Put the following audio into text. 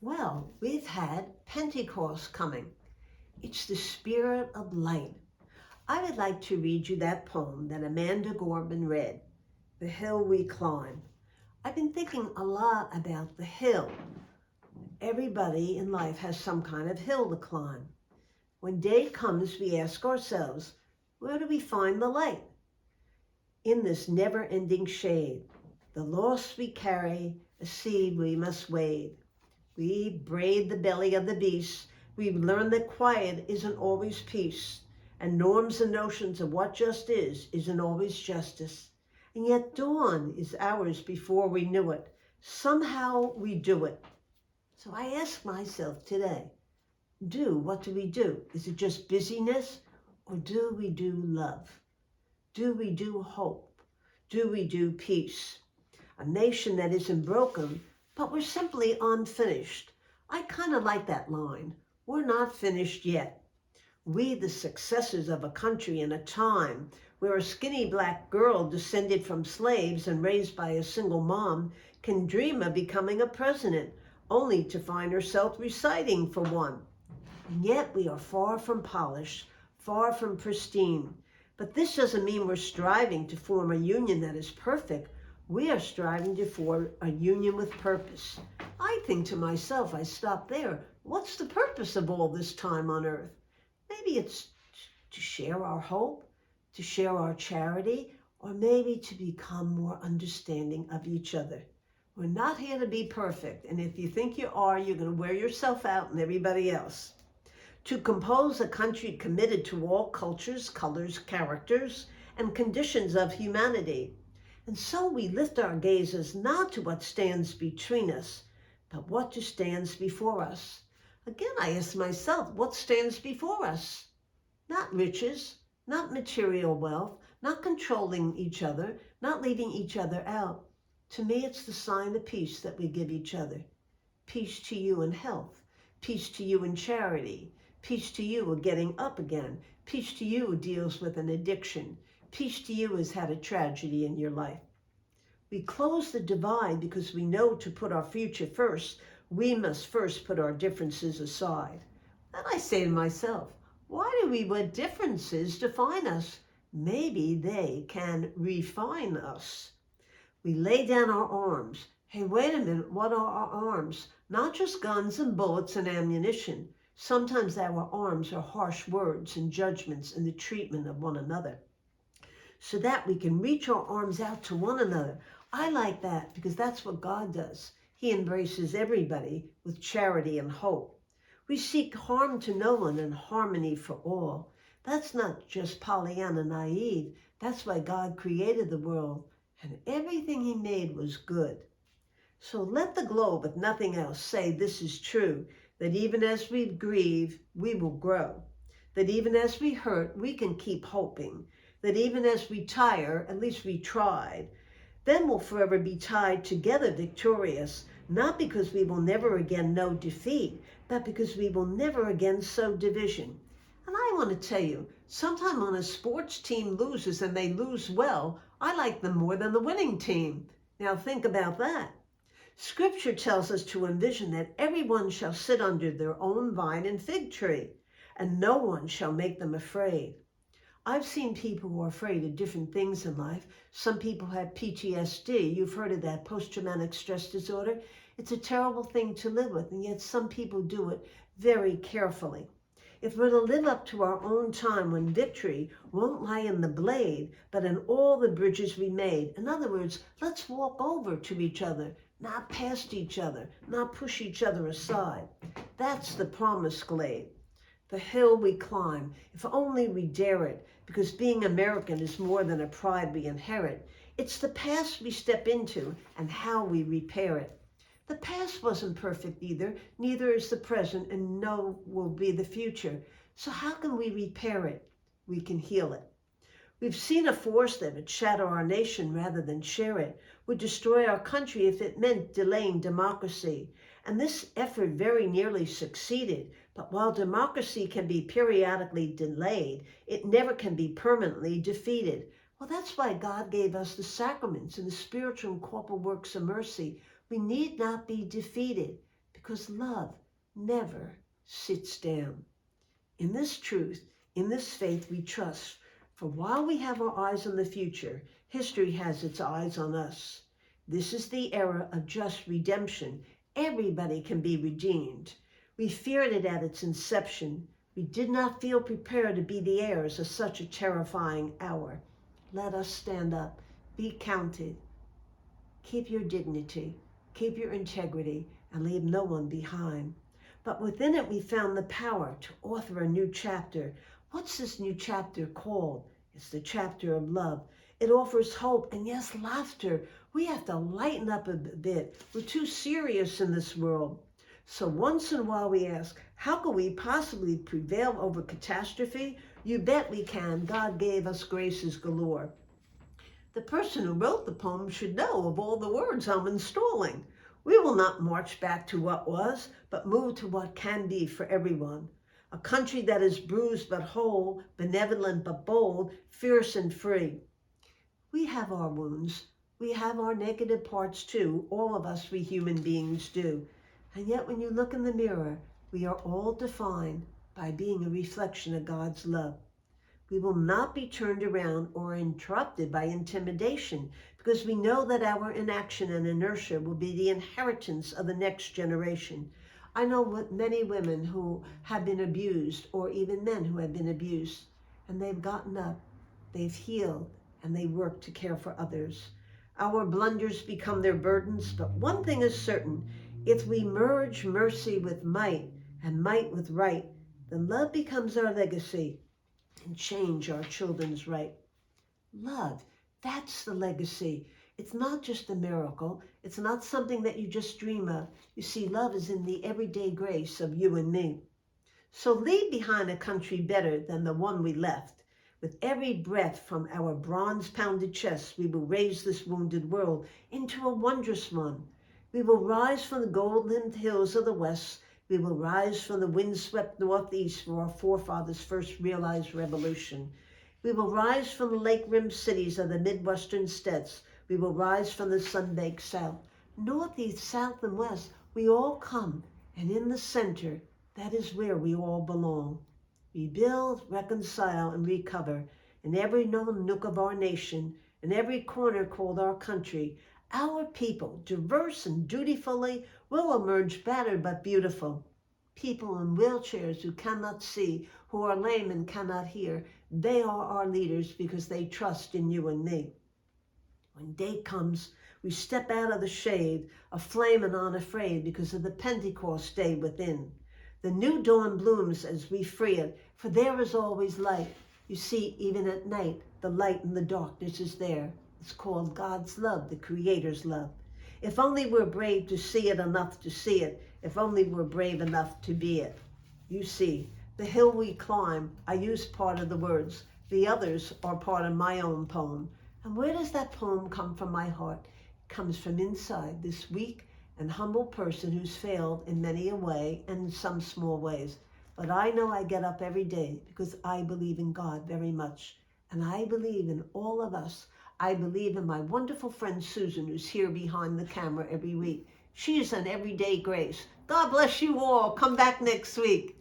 Well, we've had Pentecost coming. It's the spirit of light. I would like to read you that poem that Amanda Gorman read, The Hill We Climb. I've been thinking a lot about the hill. Everybody in life has some kind of hill to climb. When day comes, we ask ourselves, where do we find the light? In this never-ending shade, the loss we carry, a seed we must wade. We braid the belly of the beast. We've learned that quiet isn't always peace, and norms and notions of what just is isn't always justice. And yet dawn is hours before we knew it. Somehow we do it. So I ask myself today, what do we do? Is it just busyness, or do we do love? Do we do hope? Do we do peace? A nation that isn't broken, but we're simply unfinished. I kind of like that line. We're not finished yet. We, the successors of a country in a time where a skinny black girl descended from slaves and raised by a single mom can dream of becoming a president, only to find herself reciting for one. And yet we are far from polished, far from pristine. But this doesn't mean we're striving to form a union that is perfect. We are striving to form a union with purpose. I think to myself, I stop there. What's the purpose of all this time on earth? Maybe it's to share our hope, to share our charity, or maybe to become more understanding of each other. We're not here to be perfect, and if you think you are, you're going to wear yourself out and everybody else. To compose a country committed to all cultures, colors, characters, and conditions of humanity. And so we lift our gazes not to what stands between us, but what stands before us. Again, I ask myself, what stands before us? Not riches, not material wealth, not controlling each other, not leaving each other out. To me, it's the sign of peace that we give each other. Peace to you in health, peace to you in charity, peace to you of getting up again, peace to you who deals with an addiction, peace to you who has had a tragedy in your life. We close the divide because we know to put our future first, we must first put our differences aside. And I say to myself, why do we let differences define us? Maybe they can refine us. We lay down our arms. Hey, wait a minute, what are our arms? Not just guns and bullets and ammunition. Sometimes our arms are harsh words and judgments in the treatment of one another, so that we can reach our arms out to one another. I like that because that's what God does. He embraces everybody with charity and hope. We seek harm to no one and harmony for all. That's not just Pollyanna naive. That's why God created the world, and everything he made was good. So let the globe, if nothing else, say this is true, that even as we grieve, we will grow. That even as we hurt, we can keep hoping. That even as we tire, at least we tried. Then we'll forever be tied together victorious, not because we will never again know defeat, but because we will never again sow division. And I want to tell you, sometime when a sports team loses and they lose well, I like them more than the winning team. Now think about that. Scripture tells us to envision that everyone shall sit under their own vine and fig tree, and no one shall make them afraid. I've seen people who are afraid of different things in life. Some people have PTSD. You've heard of that, post-traumatic stress disorder. It's a terrible thing to live with, and yet some people do it very carefully. If we're to live up to our own time when victory won't lie in the blade, but in all the bridges we made. In other words, let's walk over to each other, not past each other, not push each other aside. That's the promised glade. The hill we climb, if only we dare it, because being American is more than a pride we inherit. It's the past we step into and how we repair it. The past wasn't perfect either, neither is the present, and no will be the future. So how can we repair it? We can heal it. We've seen a force that would shatter our nation rather than share it, would destroy our country if it meant delaying democracy. And this effort very nearly succeeded. But while democracy can be periodically delayed, it never can be permanently defeated. Well, that's why God gave us the sacraments and the spiritual and corporal works of mercy. We need not be defeated because love never sits down. In this truth, in this faith we trust, for while we have our eyes on the future, history has its eyes on us. This is the era of just redemption. Everybody can be redeemed. We feared it at its inception. We did not feel prepared to be the heirs of such a terrifying hour. Let us stand up, be counted, keep your dignity, keep your integrity, and leave no one behind. But within it we found the power to author a new chapter. What's this new chapter called? It's the chapter of love. It offers hope and, yes, laughter. We have to lighten up a bit. We're too serious in this world. So once in a while we ask, how can we possibly prevail over catastrophe? You bet we can. God gave us graces galore. The person who wrote the poem should know of all the words I'm installing. We will not march back to what was, but move to what can be for everyone. A country that is bruised but whole, benevolent but bold, fierce and free. We have our wounds. We have our negative parts too. All of us, we human beings do. And yet when you look in the mirror, we are all defined by being a reflection of God's love. We will not be turned around or interrupted by intimidation because we know that our inaction and inertia will be the inheritance of the next generation. I know many women who have been abused, or even men who have been abused, and they've gotten up, they've healed, and they work to care for others. Our blunders become their burdens, but one thing is certain: if we merge mercy with might and might with right, then love becomes our legacy and change our children's right. Love, that's the legacy. It's not just a miracle. It's not something that you just dream of. You see, love is in the everyday grace of you and me. So leave behind a country better than the one we left. With every breath from our bronze-pounded chests, we will raise this wounded world into a wondrous one. We will rise from the gold-rimmed hills of the west. We will rise from the windswept northeast for our forefathers' first realized revolution. We will rise from the lake-rimmed cities of the Midwestern states. We will rise from the sun-baked south. Northeast, south, and west, we all come, and in the center, that is where we all belong. Rebuild, reconcile, and recover in every known nook of our nation, in every corner called our country. Our people, diverse and dutifully, will emerge battered but beautiful. People in wheelchairs who cannot see, who are lame and cannot hear, they are our leaders because they trust in you and me. When day comes, we step out of the shade, aflame and unafraid because of the Pentecost day within. The new dawn blooms as we free it, for there is always light. You see, even at night, the light in the darkness is there. It's called God's love, the Creator's love. If only we're brave to see it enough to see it, if only we're brave enough to be it. You see, the hill we climb, I use part of the words. The others are part of my own poem. And where does that poem come from my heart? It comes from inside this weak and humble person who's failed in many a way and in some small ways. But I know I get up every day because I believe in God very much. And I believe in all of us. I believe in my wonderful friend Susan, who's here behind the camera every week. She is an everyday grace. God bless you all. Come back next week.